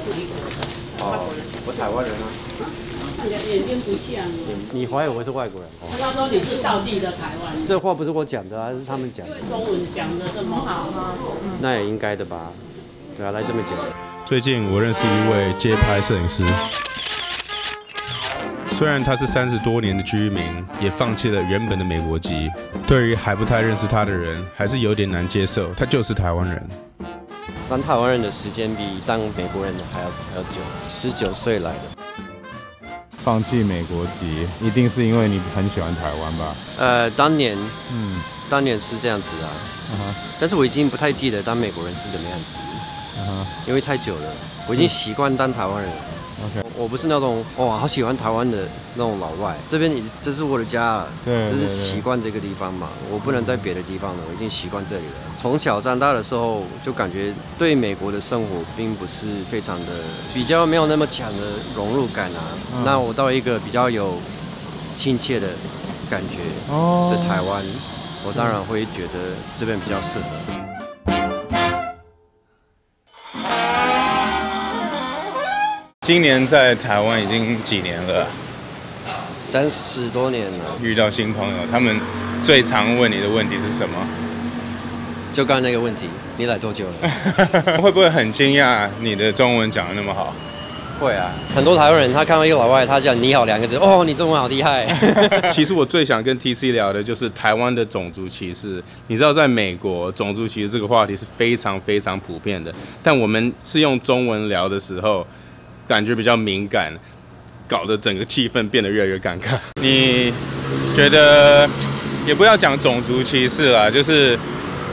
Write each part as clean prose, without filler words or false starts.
是美国的，外国人。我台湾人啊。看起来眼睛不像。你怀疑我是外国人？他说你是道地的台湾人。这话不是我讲的啊，是他们讲的。中文讲的这么好哈。那也应该的吧？对啊，来这么讲。最近我认识一位街拍摄影师。 虽然他是30多年的居民，也放弃了原本的美国籍，对于还不太认识他的人，还是有点难接受。他就是台湾人。当台湾人的时间比当美国人的还要久，19岁来的。放弃美国籍，一定是因为你很喜欢台湾吧？当年是这样子啊，但是我已经不太记得当美国人是怎么样子，因为太久了，我已经习惯当台湾人了。 OK， 我不是那种哇好喜欢台湾的那种老外，这是我的家了，就是习惯这个地方嘛，我不能在别的地方了，我已经习惯这里了。从小长大的时候就感觉对美国的生活并不是非常的，比较没有那么强的融入感啊。那我到一个比较有亲切的感觉的台湾，我当然会觉得这边比较适合。 今年在台湾已经几年了？30多年了。遇到新朋友，他们最常问你的问题是什么？就刚刚那个问题，你来多久了？会不会很惊讶你的中文讲得那么好？会啊，很多台湾人他看到一个老外，他讲“你好”2个字，哦，你中文好厉害。其实我最想跟 TC 聊的就是台湾的种族歧视。你知道，在美国，种族歧视这个话题是非常非常普遍的，但我们是用中文聊的时候。 感觉比较敏感，搞得整个气氛变得越来越尴尬。你觉得也不要讲种族歧视啦，就是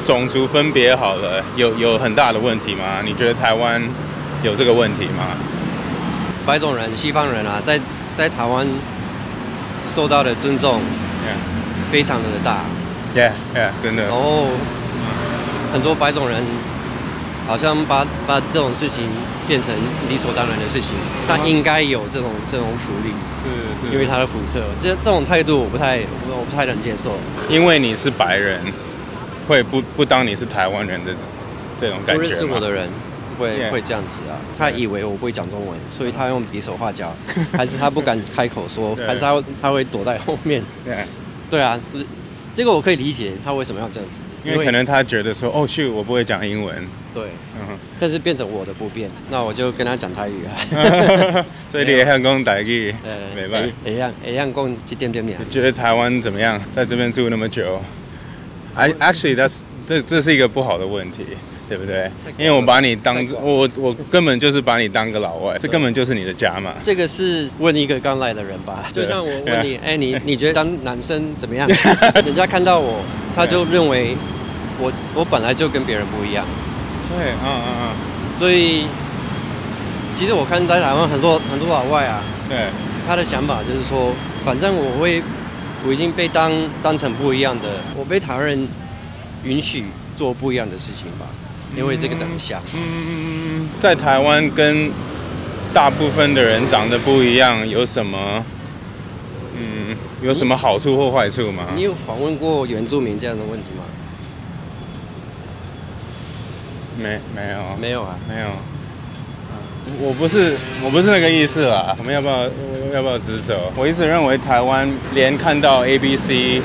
种族分别好了，有很大的问题吗？你觉得台湾有这个问题吗？白种人、西方人啊，在台湾受到的尊重非常的大。Yeah， 真的。然后很多白种人。 好像把这种事情变成理所当然的事情，他应该有这种福利，是因为他的肤色，这种态度我不太能接受。因为你是白人，会不当你是台湾人的这种感觉吗？不认识我的人会这样子啊，他以为我不会讲中文，所以他用比手画脚，还是他不敢开口说，还是他会躲在后面。对啊，这个我可以理解他为什么要这样子。 因为可能他觉得说，哦，去我不会讲英文，对，但是变成我的不便，那我就跟他讲台语啊。所以你也想讲台语，没办法，会晓讲一点点。觉得台湾怎么样？在这边住那么久 ，actually这是一个不好的问题，对不对？因为我把你当我根本就是把你当个老外，这根本就是你的家嘛。这个是问一个刚来的人吧，就像我问你，哎，你觉得当男生怎么样？人家看到我，他就认为。 我本来就跟别人不一样，对，所以其实我看在台湾很多老外啊，对，他的想法就是说，反正我已经被当成不一样的，我被台湾人允许做不一样的事情吧，因为这个长相。在台湾跟大部分的人长得不一样，有什么好处或坏处吗？你有访问过原住民这样的问题吗？ 没有啊，没有。我不是那个意思啦。我们要不要直走？我一直认为台湾连看到 ABC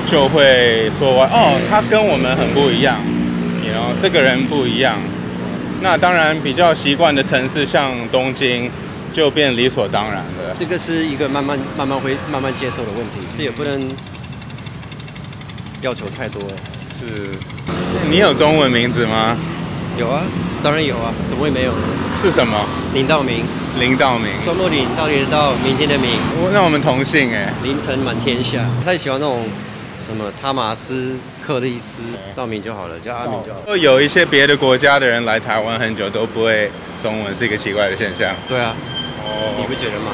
就会说哦，他跟我们很不一样，这个人不一样。那当然比较习惯的城市像东京，就变理所当然了。这个是一个慢慢接受的问题，这也不能要求太多。是，你有中文名字吗？ 有啊，当然有啊，怎么会没有呢？是什么？林道明。林道明。双木林，道理的道，明天的明。那我们同姓哎。凌晨满天下。不太喜欢那种什么塔马斯、克利斯，道明就好了，叫阿明就好了。有一些别的国家的人来台湾很久都不会中文，是一个奇怪的现象。对啊。你不觉得吗？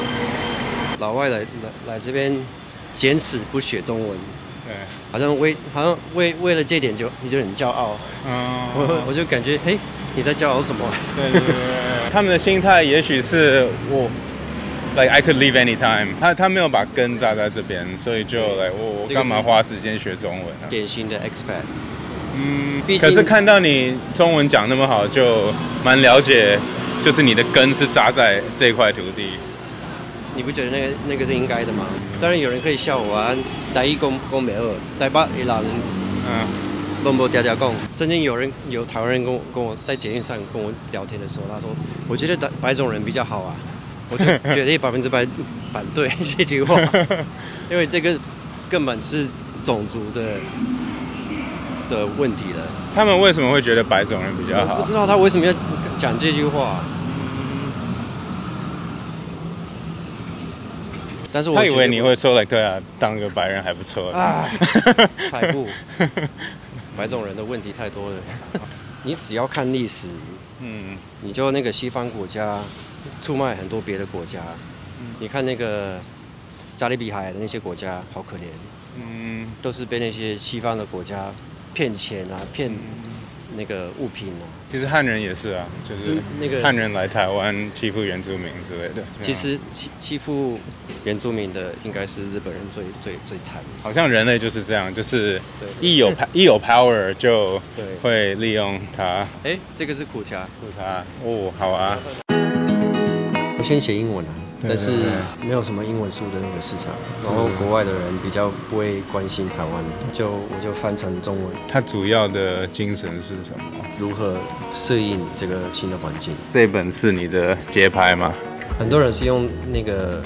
老外来这边，坚持不学中文。 对，好像为了这点就很骄傲，我就感觉，嘿，你在骄傲什么？对，他们的心态也许是我 ，like I could leave anytime， 他没有把根扎在这边，所以就来我干嘛花时间学中文啊？典型的 expat。可是看到你中文讲那么好，就蛮了解就是你的根是扎在这块土地。你不觉得那个是应该的吗？当然有人可以笑我啊，台语讲没好，台北的人都没嗲讲。曾经有台湾人跟我在捷运上跟我聊天的时候，他说：“我觉得白种人比较好啊。”我就绝对100%反对这句话，因为这个根本是种族的问题了。他们为什么会觉得白种人比较好？我不知道他为什么要讲这句话。但是他以为你会说对啊，当个白人还不错。才不，白种人的问题太多了。你只要看历史，你就那个西方国家出卖很多别的国家。你看那个加勒比海的那些国家，好可怜，都是被那些西方的国家骗钱啊，骗那个物品啊。其实汉人也是啊，就是那个汉人来台湾欺负原住民之类的。其实欺负原住民的应该是日本人最惨。好像人类就是这样，就是一有 power 就会利用它。这个是苦茶哦，好啊。我先写英文啊。但是没有什么英文书的那个市场，然后国外的人比较不会关心台湾，我就翻成中文。它主要的精神是什么？如何适应这个新的环境？这本是你的节拍吗？很多人是用那个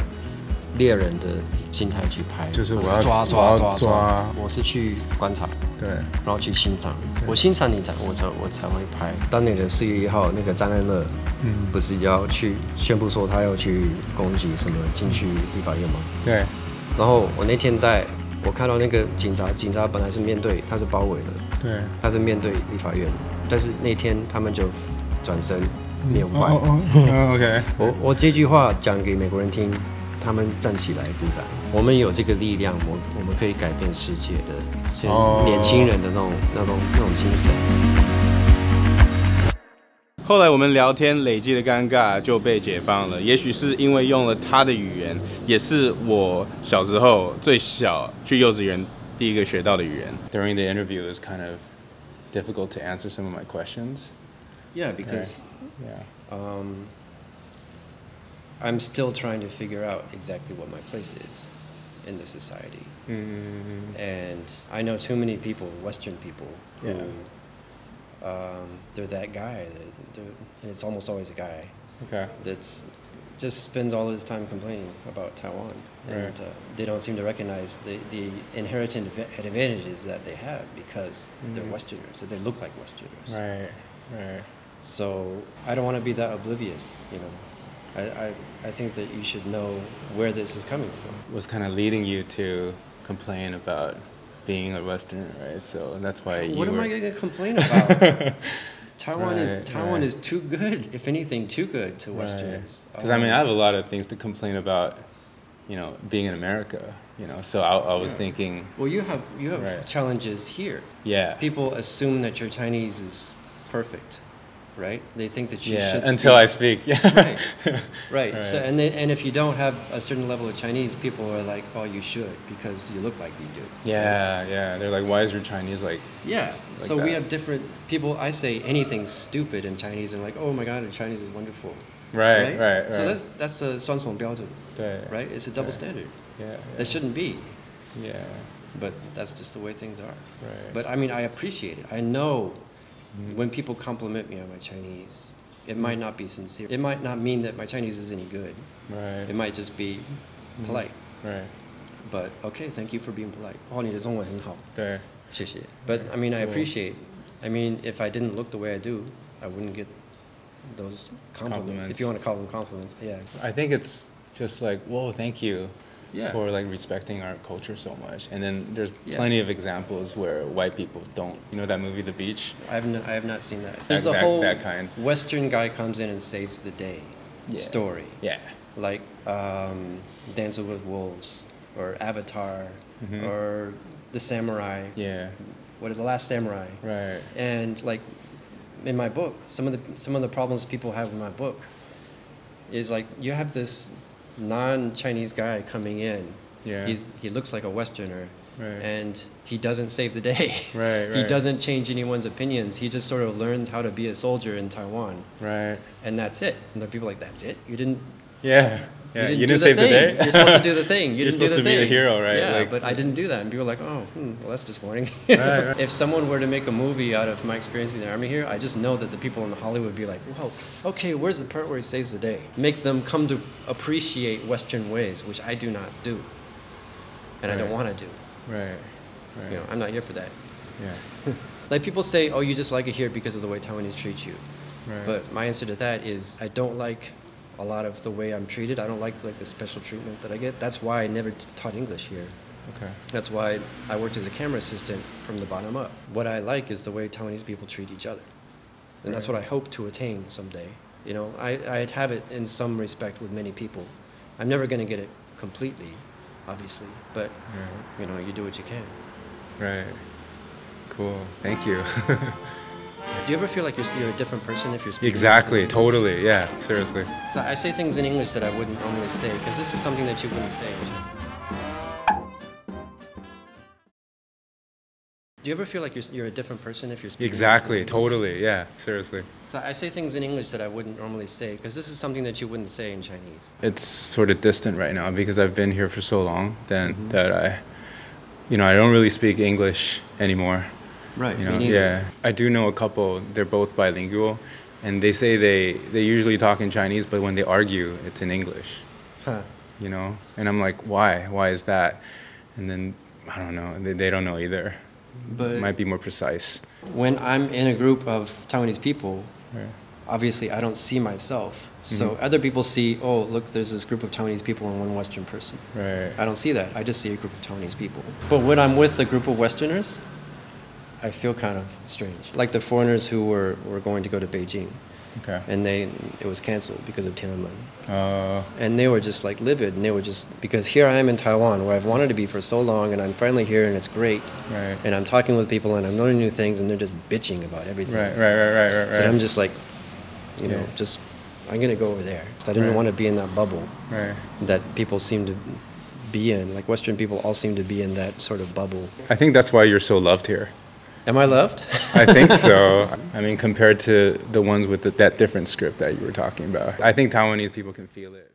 猎人的心态去拍，就是我要抓，我是去观察，对，然后去欣赏。我欣赏你我才会拍。当年的4月1号，那个张安乐，不是要去宣布说他要去攻击什么进去立法院吗？对。然后我那天我看到那个警察本来是面对，他是包围的，对，他是面对立法院，但是那天他们就转身缅怀。OK。我这句话讲给美国人听。他们站起来鼓掌，我们有这个力量，我们可以改变世界的年轻人的那种精神。后来我们聊天累积的尴尬就被解放了，也许是因为用了他的语言，也是我小时候最小去幼稚园第一个学到的语言。During the interview, it was kind of difficult to answer some of my questions. Yeah, because I'm still trying to figure out exactly what my place is in the society. And I know too many people, Western people, who they're that guy, and it's almost always a guy that's just spends all his time complaining about Taiwan. And they don't seem to recognize the inherent advantages that they have because they're Westerners, that they look like Westerners. Right. So I don't want to be that oblivious, you know. I think that you should know where this is coming from. Was kind of leading you to complain about being a Westerner, right? So that's why What am I going to complain about? Taiwan is too good, if anything, too good to Westerners. Because I mean, I have a lot of things to complain about, you know, being in America. You know, so I was thinking. Well, you have challenges here. Yeah. People assume that your Chinese is perfect. Right? They think that you should until I speak. Right. So, and if you don't have a certain level of Chinese, people are like, "Oh, you should because you look like you do." Yeah. They're like, "Why is your Chinese like?" Yeah. So we have different people. I say anything stupid in Chinese, and like, "Oh my God, your Chinese is wonderful." Right. So that's a 双重标准. Right? It's a double standard. Yeah. That shouldn't be. Yeah. But that's just the way things are. Right. But I mean, I appreciate it. I know. When people compliment me on my Chinese, it might not be sincere. It might not mean that my Chinese is any good. Right. It might just be polite. Right. But okay, thank you for being polite. 你的中文很好。对。谢谢. But I mean, I appreciate. I mean, if I didn't look the way I do, I wouldn't get those compliments. If you want to call them compliments, yeah. I think it's just like, whoa, thank you. For like respecting our culture so much, and then there's plenty of examples where white people don't. You know that movie, The Beach? I have not seen that. There's the whole that kind. Western guy comes in and saves the day story. Yeah. Like Dances with Wolves, or Avatar, or The Samurai. Yeah. What is The Last Samurai? Right. And like in my book, some of the problems people have in my book is like you have this non-Chinese guy coming in. Yeah. He looks like a Westerner, and he doesn't save the day. Right. He doesn't change anyone's opinions. He just sort of learns how to be a soldier in Taiwan. Right. And that's it. And there are people like, that's it? You didn't. Yeah. You didn't save the thing. day. You're supposed to do the thing. You You're didn't do the supposed thing. to be the hero, right? Yeah, Like, but I didn't do that. And people are like, oh, well, that's disappointing. Right. If someone were to make a movie out of my experience in the Army here, I just know that the people in Hollywood would be like, well, okay, where's the part where he saves the day? Make them come to appreciate Western ways, which I do not do. And I don't want to do. Right. You know, I'm not here for that. Yeah. Like people say, oh, you just like it here because of the way Taiwanese treat you. Right. But my answer to that is I don't like a lot of the way I'm treated. I don't like the special treatment that I get. That's why I never taught English here. Okay. That's why I worked as a camera assistant from the bottom up. What I like is the way Taiwanese people treat each other. And that's what I hope to attain someday. You know, I'd have it in some respect with many people. I'm never going to get it completely, obviously, but you know, you do what you can. Right. Cool. Thank you. Do you ever feel like you're a different person if you're speaking? Exactly. Totally. Yeah. Seriously. So I say things in English that I wouldn't normally say, because this is something that you wouldn't say. Do you ever feel like you're a different person if you're speaking? Exactly. Totally. Yeah. Seriously. So I say things in English that I wouldn't normally say, because this is something that you wouldn't say in Chinese. It's sort of distant right now because I've been here for so long that I don't really speak English anymore. Right. You know, yeah. I do know a couple. They're both bilingual, and they say they usually talk in Chinese, but when they argue, it's in English. Huh. You know, and I'm like, why? Why is that? And then I don't know. They don't know either. But it might be more precise. When I'm in a group of Taiwanese people, Right. obviously I don't see myself. So other people see, oh, look, there's this group of Taiwanese people and one Western person. Right. I don't see that. I just see a group of Taiwanese people. But when I'm with a group of Westerners, I feel kind of strange. Like the foreigners who were going to go to Beijing. Okay. And it was canceled because of Tiananmen. Uh, And they were just like livid, and they were just, because here I am in Taiwan where I've wanted to be for so long, and I'm finally here and it's great. Right. And I'm talking with people and I'm learning new things, and they're just bitching about everything. Right. So I'm just like, you know, I'm going to go over there. So I didn't want to be in that bubble that people seem to be in. Like Western people all seem to be in that sort of bubble. I think that's why you're so loved here. Am I loved? I think so. I mean, compared to the ones with that different script that you were talking about. I think Taiwanese people can feel it.